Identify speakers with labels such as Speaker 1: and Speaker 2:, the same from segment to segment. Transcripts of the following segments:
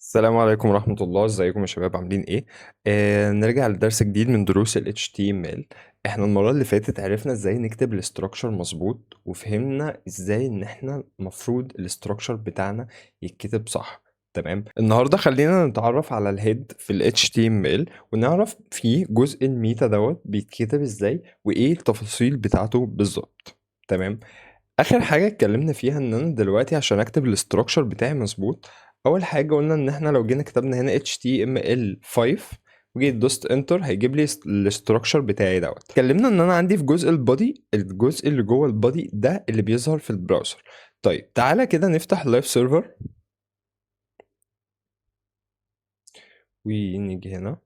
Speaker 1: السلام عليكم ورحمة الله، ازيكم يا شباب عاملين ايه؟ نرجع لدرس جديد من دروس ال HTML. احنا المرة اللي فاتت عرفنا ازاي نكتب الاستراكشر مظبوط، وفهمنا ازاي ان احنا المفروض الاستراكشر بتاعنا يتكتب صح. تمام، النهاردة خلينا نتعرف على الهيد في ال HTML ونعرف فيه جزء الميتا دوت بيتكتب ازاي وايه التفاصيل بتاعته بالظبط. تمام، اخر حاجه اتكلمنا فيها ان انا دلوقتي عشان اكتب الاستراكشر بتاعي مظبوط، اول حاجه قلنا ان احنا لو جينا كتبنا هنا HTML5 وجيت دوست انتر هيجيب لي الاستراكشر بتاعي دوت. اتكلمنا ان انا عندي في جزء البادي، الجزء اللي جوه البادي ده اللي بيظهر في البراوزر. طيب تعالى كده نفتح اللايف سيرفر ونيجي هنا.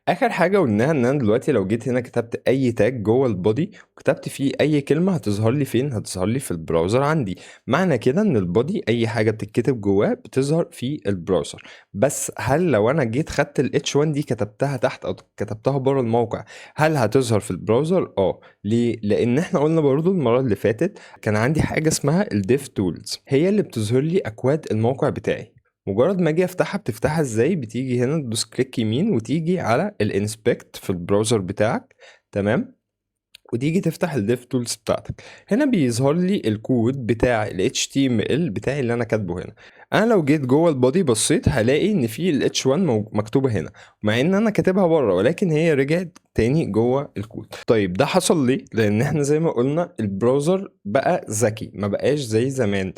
Speaker 1: اخر حاجه قلناها ان انا دلوقتي لو جيت هنا كتبت اي تاج جوه البودي وكتبت فيه اي كلمه هتظهر لي فين؟ هتظهر لي في البراوزر عندي. معنى كده ان البودي اي حاجه بتتكتب جواه بتظهر في البراوزر. بس هل لو انا جيت خدت ال H1 دي كتبتها تحت او كتبتها بره الموقع هل هتظهر في البراوزر؟ ليه؟ لان احنا قلنا برضو المره اللي فاتت كان عندي حاجه اسمها الديف تولز، هي اللي بتظهر لي اكواد الموقع بتاعي. مجرد ما اجي افتحها بتفتحها ازاي؟ بتيجي هنا تدوس كليك يمين وتيجي على الانسبكت في البراوزر بتاعك. تمام، وتيجي تفتح الديف تولز بتاعتك. هنا بيظهر لي الكود بتاع ال HTML بتاعي اللي انا كاتبه هنا. انا لو جيت جوه البودي بصيت هلاقي ان في ال H1 مكتوبه هنا، مع ان انا كاتبها بره، ولكن هي رجعت تاني جوه الكود. طيب ده حصل ليه؟ لان احنا زي ما قلنا البراوزر بقى ذكي، ما بقاش زي زمان.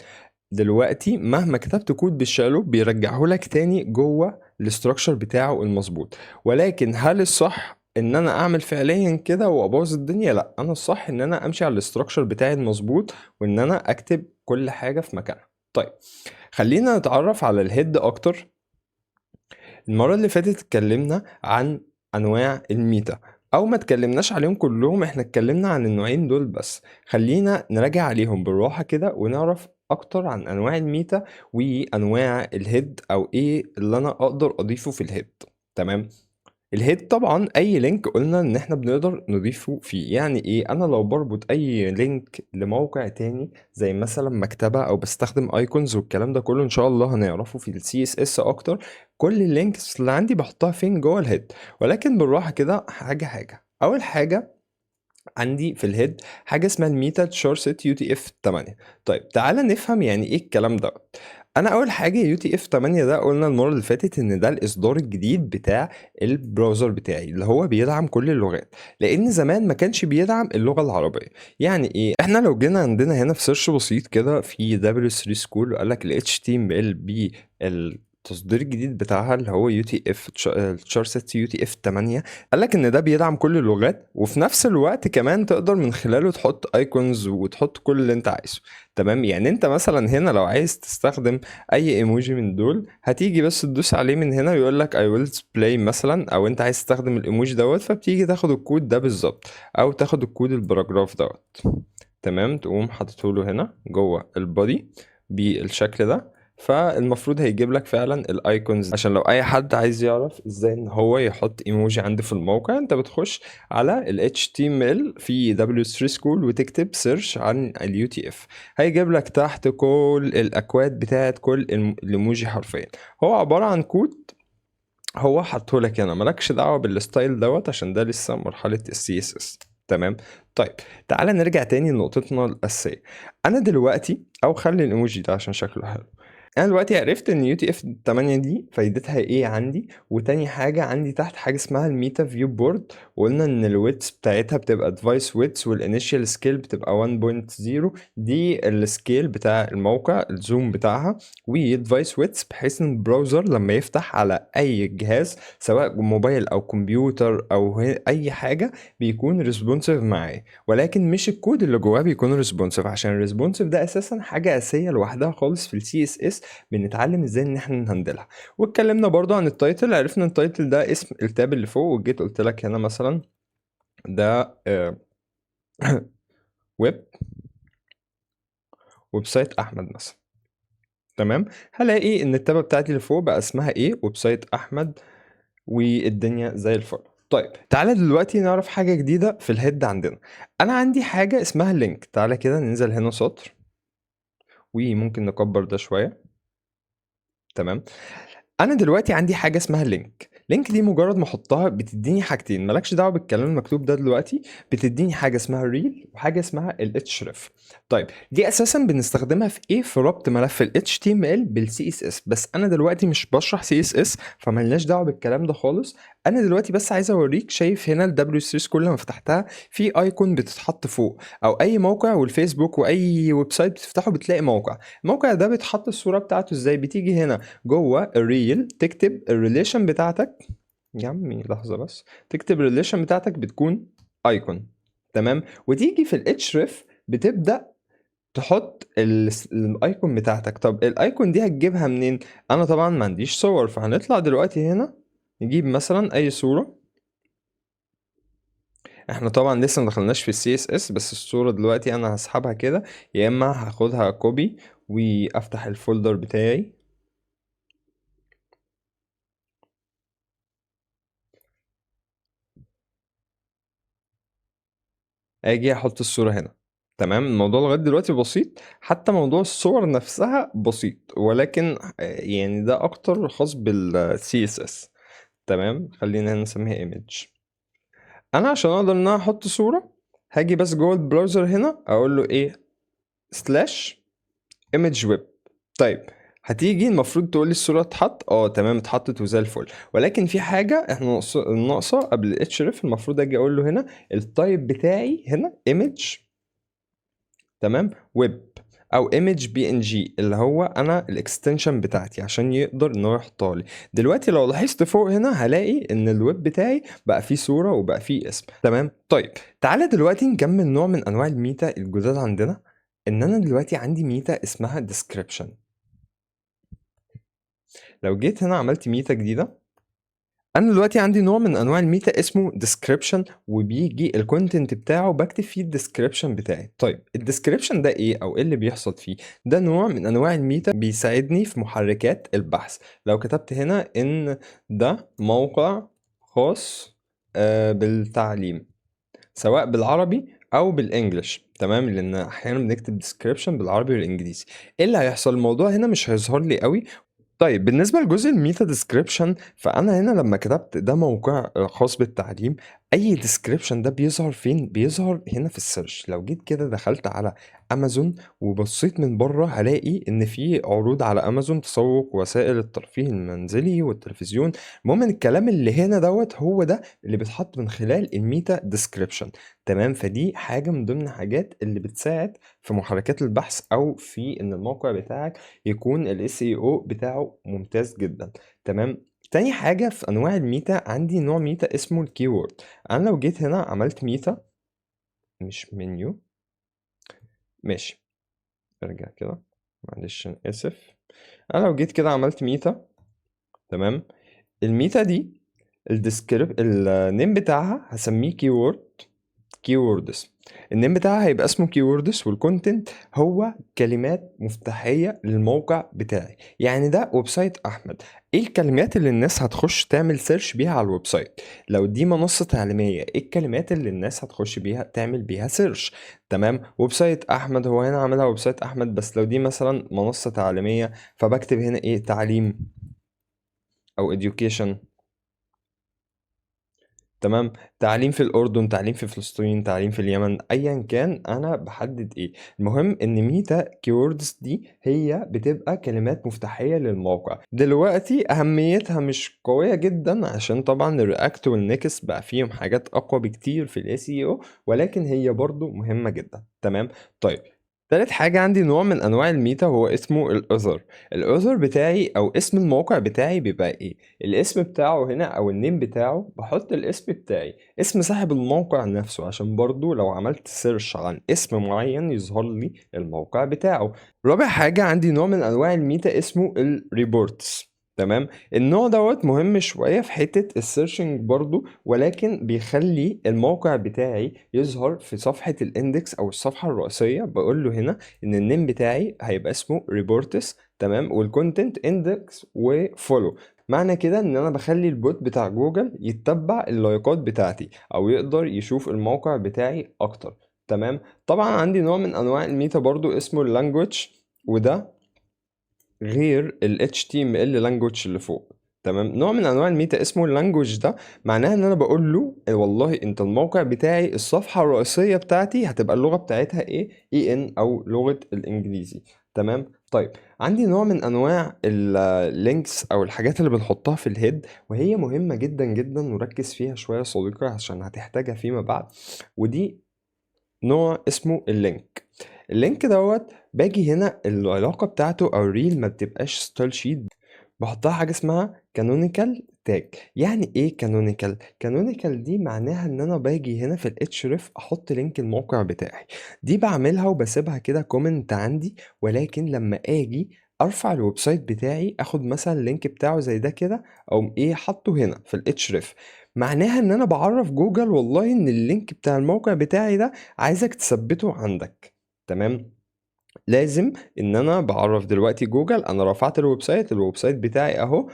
Speaker 1: دلوقتي مهما كتبت كود بالشالو بيرجعه لك تاني جوه الاستراكشر بتاعه المظبوط. ولكن هل الصح ان انا اعمل فعليا كده وابوظ الدنيا؟ لا، انا الصح ان انا امشي على الاستراكشر بتاعي المظبوط وان انا اكتب كل حاجه في مكانها. طيب خلينا نتعرف على الهيد اكتر. المره اللي فاتت اتكلمنا عن انواع الميتا، او ما اتكلمناش عليهم كلهم، احنا اتكلمنا عن النوعين دول بس. خلينا نراجع عليهم بالراحة كده ونعرف اكتر عن انواع الميتا وانواع الهيد، او ايه اللي انا اقدر اضيفه في الهيد. تمام، الهيد طبعا اي لينك قلنا ان احنا بنقدر نضيفه فيه. يعني ايه؟ انا لو بربط اي لينك لموقع تاني زي مثلا مكتبة او بستخدم ايكونز والكلام ده كله، ان شاء الله هنعرفه في السي اس اس اكتر. كل اللينكس اللي عندي بحطها فين؟ جوه الهيد. ولكن بالراحة كده، حاجة حاجة. اول حاجة عندي في الهيد حاجة اسمها الميتا تشارست UTF 8. طيب تعالى نفهم يعني ايه الكلام ده. انا اول حاجة UTF 8 ده قلنا المرة اللي فاتت ان ده الاصدار الجديد بتاع البراوزر بتاعي اللي هو بيدعم كل اللغات، لان زمان ما كانش بيدعم اللغة العربية. يعني ايه؟ احنا لو جينا عندنا هنا في سيرش بسيط كده في W3 School وقال لك ال HTML التصدير الجديد بتاعها اللي هو UTF تشارست UTF 8، قالك ان ده بيدعم كل اللغات، وفي نفس الوقت كمان تقدر من خلاله تحط ايكونز وتحط كل اللي انت عايزه. تمام، يعني انت مثلا هنا لو عايز تستخدم اي ايموجي من دول هتيجي بس تدوس عليه من هنا ويقول لك I will display مثلا، او انت عايز تستخدم الايموجي دوت فبتيجي تاخد الكود ده بالظبط، او تاخد الكود الباراجراف دوت. تمام، تقوم حاطته له هنا جوه البودي بالشكل ده. فالمفروض هيجيب لك فعلا الايكونز، عشان لو اي حد عايز يعرف ازاي ان هو يحط ايموجي عنده في الموقع، انت بتخش على ال HTML في W3 School وتكتب سيرش عن ال UTF، هيجيب لك تحت كل الاكواد بتاعت كل الايموجي حرفيا. هو عبارة عن كود هو حطه لك هنا، مالكش دعوة بالستايل دوت عشان ده لسه مرحلة ال CSS. تمام، طيب تعالى نرجع تاني لنقطتنا الأساسية. أنا دلوقتي، أو خلي الإيموجي ده عشان شكله حلو، انا دلوقتي عرفت ان يو تي اف 8 دي فايدتها ايه عندي. وتاني حاجه عندي تحت حاجه اسمها الميتا فيو بورد، وقلنا ان الويتس بتاعتها بتبقى ديفايس ويتس والانيشال سكيل بتبقى 1.0، دي السكيل بتاع الموقع الزوم بتاعها. وديفايس ويتس بحيث ان البراوزر لما يفتح على اي جهاز سواء موبايل او كمبيوتر او اي حاجه بيكون ريسبونسيف معاه، ولكن مش الكود اللي جواه بيكون ريسبونسيف، عشان الريسبونسيف ده اساسا حاجه اساسيه لوحدها خالص في السي اس اس، بنتعلم ازاي ان احنا نهندلها. واتكلمنا برضو عن التايتل، عرفنا ان التايتل ده اسم التاب اللي فوق، وجيت قلت لك هنا مثلا ده ويب ويب سايت احمد مثلا. تمام، هلاقي ان التابة بتاعتي اللي فوق بقى اسمها ايه؟ ويب سايت احمد، والدنيا زي الفل. طيب تعالى دلوقتي نعرف حاجة جديدة في الهيد عندنا. انا عندي حاجة اسمها لينك، تعالى كده ننزل هنا سطر وممكن نكبر ده شويه. تمام. انا دلوقتي عندي حاجه اسمها لينك دي مجرد ما احطها بتديني حاجتين، مالكش دعوه بالكلام المكتوب ده دلوقتي. بتديني حاجه اسمها الريل وحاجه اسمها الاتشرف. طيب دي اساسا بنستخدمها في ايه؟ في ربط ملف ال HTML بال CSS. بس انا دلوقتي مش بشرح CSS، فملناش دعوه بالكلام ده خالص. انا دلوقتي بس عايز اوريك، شايف هنا ال W3 كل ما فتحتها في ايكون بتتحط فوق، او اي موقع والفيسبوك واي ويب سايت بتفتحه بتلاقي موقع. الموقع ده بيتحط الصوره بتاعته ازاي؟ بتيجي هنا جوه الريل تكتب الريليشن بتاعتك. يا عمي لحظة بس. تكتب الريليشن بتاعتك بتكون ايكون. تمام. وتيجي في الاتشرف بتبدأ تحط الايكون بتاعتك. طب الايكون دي هتجيبها منين؟ انا طبعا ما عنديش صور، فهنطلع دلوقتي هنا نجيب مثلا اي صورة. احنا طبعا لسه ما دخلناش في السي اس اس، بس الصورة دلوقتي انا هسحبها كده، يا اما هاخدها كوبي وافتح الفولدر بتاعي. اجي احط الصورة هنا. تمام. الموضوع لغاية دلوقتي بسيط، حتى موضوع الصور نفسها بسيط، ولكن يعني ده اكتر خاص بال CSS. تمام. خلينا هنا نسميها image. انا عشان اقدر ان انا احط صورة، هاجي بس جوه البراوزر هنا اقول له ايه؟ سلاش image web. طيب هتيجي المفروض تقول لي الصورة اتحط، تمام اتحطت وزي الفل. ولكن في حاجة احنا ناقصة قبل ال href. المفروض اجي اقول له هنا التايب بتاعي هنا image. تمام. ويب او ايمج بي ان جي، اللي هو انا الاكستنشن بتاعتي عشان يقدر ان هو يحطها لي. دلوقتي لو لاحظت فوق هنا هلاقي ان الويب بتاعي بقى فيه صورة وبقى فيه اسم. تمام. طيب تعالى دلوقتي نكمل نوع من انواع الميتا الجداد عندنا. ان انا دلوقتي عندي ميتا اسمها description. لو جيت هنا عملت ميتا جديدة، انا دلوقتي عندي نوع من انواع الميتا اسمه description، وبيجي الكونتنت بتاعه بكتب فيه الديسكريبشن بتاعي. طيب الديسكريبشن ده ايه او ايه اللي بيحصل فيه؟ ده نوع من انواع الميتا بيساعدني في محركات البحث. لو كتبت هنا ان ده موقع خاص بالتعليم، سواء بالعربي او بالانجلش، تمام، لان احيانا بنكتب description بالعربي والانجليزي، ايه اللي هيحصل؟ الموضوع هنا مش هيظهر لي قوي. طيب بالنسبة لجزء الميتا ديسكريبشن، فأنا هنا لما كتبت ده موقع خاص بالتعليم، أي ديسكريبشن ده بيظهر فين؟ بيظهر هنا في السيرش. لو جيت كده دخلت على أمازون وبصيت من بره، هلاقي إن في عروض على أمازون تسوق وسائل الترفيه المنزلي والتلفزيون. المهم إن الكلام اللي هنا هو ده اللي بيتحط من خلال الميتا ديسكريبشن. تمام. فدي حاجة من ضمن حاجات اللي بتساعد في محركات البحث، أو في إن الموقع بتاعك يكون ال SEO بتاعه ممتاز جدا. تمام. تاني حاجة في أنواع الميتا، عندي نوع ميتا اسمه الكيورد. أنا لو جيت هنا عملت ميتا، مش منيو، ماشي، ارجع كده، معلش أنا آسف. أنا لو جيت كده عملت ميتا، تمام، الميتا دي النيم بتاعها هسميه كيوردز. النيم بتاعها هيبقى اسمه كيوردز، والكونتنت هو كلمات مفتاحية للموقع بتاعي. يعني ده ويب سايت احمد، ايه الكلمات اللي الناس هتخش تعمل سيرش بيها على الويب سايت؟ لو دي منصة تعليمية، ايه الكلمات اللي الناس هتخش بيها تعمل بيها سيرش؟ تمام. ويب سايت احمد، هو هنا عاملها ويب سايت احمد، بس لو دي مثلا منصة تعليمية فبكتب هنا ايه؟ تعليم او education. تمام. تعليم في الأردن، تعليم في فلسطين، تعليم في اليمن، أيا كان أنا بحدد إيه. المهم إن ميتا كيوردز دي هي بتبقى كلمات مفتاحية للموقع. دلوقتي أهميتها مش قوية جدا، عشان طبعا الرياكت والنكس بقى فيهم حاجات أقوى بكتير في ال SEO، ولكن هي برضو مهمة جدا. تمام. طيب تالت حاجة عندي نوع من أنواع الميتا هو اسمه الأوثر. الأوثر بتاعي أو اسم الموقع بتاعي بيبقى إيه؟ الاسم بتاعه هنا او النيم بتاعه، بحط الاسم بتاعي، اسم صاحب الموقع نفسه، عشان برضو لو عملت سيرش عن اسم معين يظهر لي الموقع بتاعه. رابع حاجة عندي نوع من انواع الميتا اسمه الريبورتس. تمام. النوع مهم شوية في حتة السيرشنج برضو، ولكن بيخلي الموقع بتاعي يظهر في صفحة الاندكس او الصفحة الرئيسية. بقول له هنا ان النيم بتاعي هيبقى اسمه ريبورتس، تمام، والكونتنت اندكس وفولو. معنى كده ان انا بخلي البوت بتاع جوجل يتبع اللايكات بتاعتي، او يقدر يشوف الموقع بتاعي اكتر. تمام. طبعا عندي نوع من انواع الميتا برضو اسمه اللانجوج. وده غير ال HTML language اللي فوق. تمام، نوع من انواع الميتا اسمه اللانجوج. ده معناها ان انا بقول له والله انت الموقع بتاعي الصفحه الرئيسيه بتاعتي هتبقى اللغه بتاعتها ايه، اي ان او لغه الانجليزي. تمام. طيب عندي نوع من انواع اللينكس او الحاجات اللي بنحطها في الهيد، وهي مهمه جدا جدا وركز فيها شويه يا صديقي عشان هتحتاجها فيما بعد. ودي نوع اسمه اللينك. اللينك دوت باجي هنا العلاقة بتاعته أو الريل ما بتبقاش ستايل شيت، بحطها حاجة اسمها canonical tag. يعني ايه canonical؟ canonical دي معناها ان انا باجي هنا في ال href احط لينك الموقع بتاعي. دي بعملها وبسيبها كده كومنت عندي، ولكن لما اجي ارفع الويب سايت بتاعي اخد مثلا اللينك بتاعه زي ده كده، او ايه حطه هنا في ال href، معناها ان انا بعرف جوجل والله ان اللينك بتاع الموقع بتاعي ده عايزك تثبته عندك. تمام. لازم ان انا بعرف دلوقتي جوجل انا رفعت الويب سايت بتاعي اهو.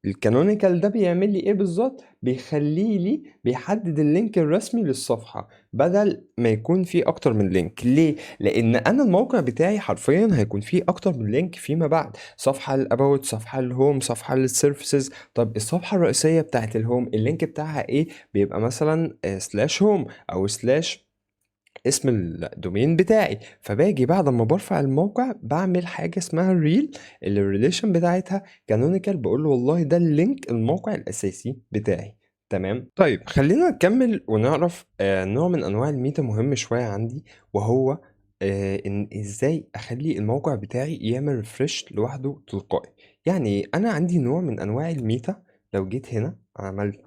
Speaker 1: الكانونيكال ده بيعمل لي ايه بالظبط؟ بيخلي لي بيحدد اللينك الرسمي للصفحة بدل ما يكون فيه اكتر من لينك. ليه؟ لان انا الموقع بتاعي حرفيا هيكون فيه اكتر من لينك فيما بعد، صفحة الاباوت، صفحة الهوم، صفحة للسيرفيسز. طب الصفحة الرئيسية بتاعت الهوم اللينك بتاعها ايه؟ بيبقى مثلا سلاش هوم او سلاش اسم الدومين بتاعي. فباجي بعد ما برفع الموقع بعمل حاجة اسمها الريل اللي الريليشن بتاعتها كانونيكال، بقول له والله ده اللينك الموقع الأساسي بتاعي. تمام. طيب خلينا نكمل ونعرف نوع من أنواع الميتا مهم شوية عندي، وهو إن إزاي أخلي الموقع بتاعي يعمل ريفرش لوحده تلقائي. يعني أنا عندي نوع من أنواع الميتا. لو جيت هنا عملت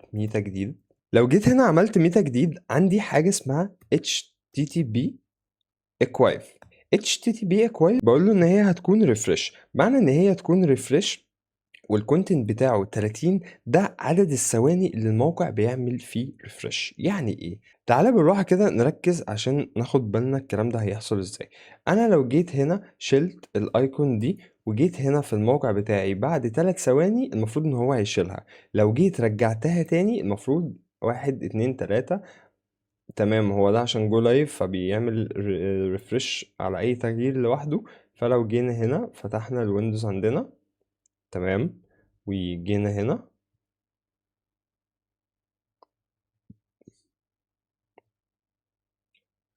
Speaker 1: ميتا جديد، عندي حاجة اسمها HTTP Equive. HTTP Equive بقول له إن هي هتكون ريفرش. معنى إن هي تكون ريفرش والكونتنت بتاعه 30، ده عدد الثواني اللي الموقع بيعمل فيه ريفرش. يعني ايه؟ تعالى بالراحة كده نركز عشان ناخد بالنا الكلام ده هيحصل ازاي. انا لو جيت هنا شلت الايكون دي وجيت هنا في الموقع بتاعي بعد 3 ثواني المفروض ان هو هيشيلها. لو جيت رجعتها تاني المفروض 1 2 3. تمام، هو ده عشان جو لايف فبيعمل ريفرش على اي تغيير لوحده. فلو جينا هنا فتحنا الويندوز عندنا، تمام، وجينا هنا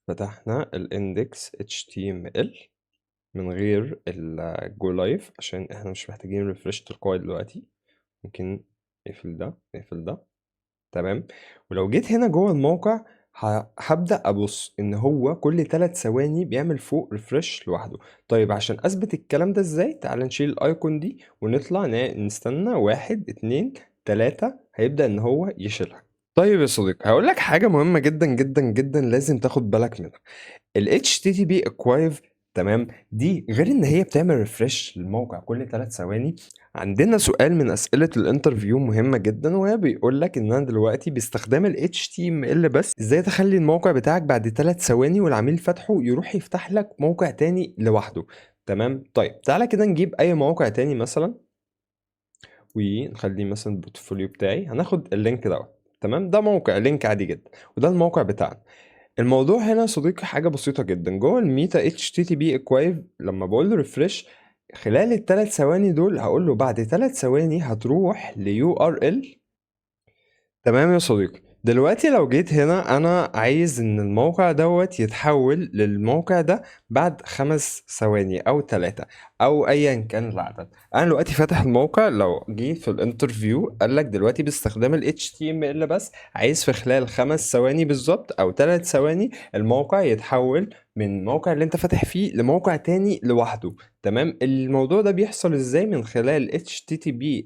Speaker 1: فتحنا الاندكس HTML من غير الجو لايف عشان احنا مش محتاجين ريفرش تلقائي دلوقتي. ممكن نقفل ده نقفل ده. تمام. ولو جيت هنا جوه الموقع هبدأ أبص إن هو كل 3 ثواني بيعمل فوق ريفرش لوحده. طيب عشان أثبت الكلام ده إزاي؟ تعال نشيل الأيكون دي ونطلع نستنى 1 2 3 هيبدأ إن هو يشيلها. طيب يا صديقي هقول لك حاجة مهمة جدا جدا جدا لازم تاخد بالك منها. ال HTTP Archive، تمام، دي غير ان هي بتعمل ريفرش للموقع كل 3 ثواني. عندنا سؤال من اسئله الانترفيو مهمه جدا، وهي بيقول لك ان انا دلوقتي باستخدام ال HTML بس ازاي تخلي الموقع بتاعك بعد 3 ثواني والعميل فاتحه يروح يفتح لك موقع تاني لوحده. تمام. طيب تعالى كده نجيب اي موقع تاني مثلا ونخليه مثلا البورتفوليو بتاعي. هناخد اللينك دوت. تمام، ده موقع لينك عادي جدا وده الموقع بتاعنا. الموضوع هنا يا صديقي حاجة بسيطة جدا. جوه الميتا HTTP Equive لما بقول له ريفرش خلال ال3 ثواني دول هقول له بعد 3 ثواني هتروح ل URL. تمام يا صديقي، دلوقتي لو جيت هنا انا عايز ان الموقع دوت يتحول للموقع ده بعد 5 ثواني او 3 او ايا كان العدد. انا دلوقتي فاتح الموقع، لو جيت في الانترفيو قال لك دلوقتي باستخدام ال HTML بس عايز في خلال 5 ثواني بالظبط او 3 ثواني الموقع يتحول من الموقع اللي انت فاتح فيه لموقع تاني لوحده. تمام. الموضوع ده بيحصل ازاي؟ من خلال HTTP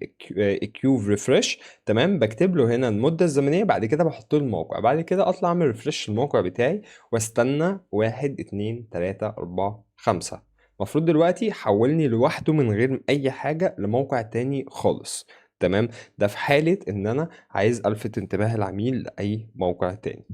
Speaker 1: Equive Refresh. تمام، بكتب له هنا المدة الزمنية، بعد كده بحط له الموقع، بعد كده اطلع اعمل ريفرش الموقع بتاعي واستنى 1 2 3 4 5. المفروض دلوقتي حولني لوحده من غير اي حاجة لموقع تاني خالص. تمام. ده في حالة ان انا عايز الفت انتباه العميل لاي موقع تاني.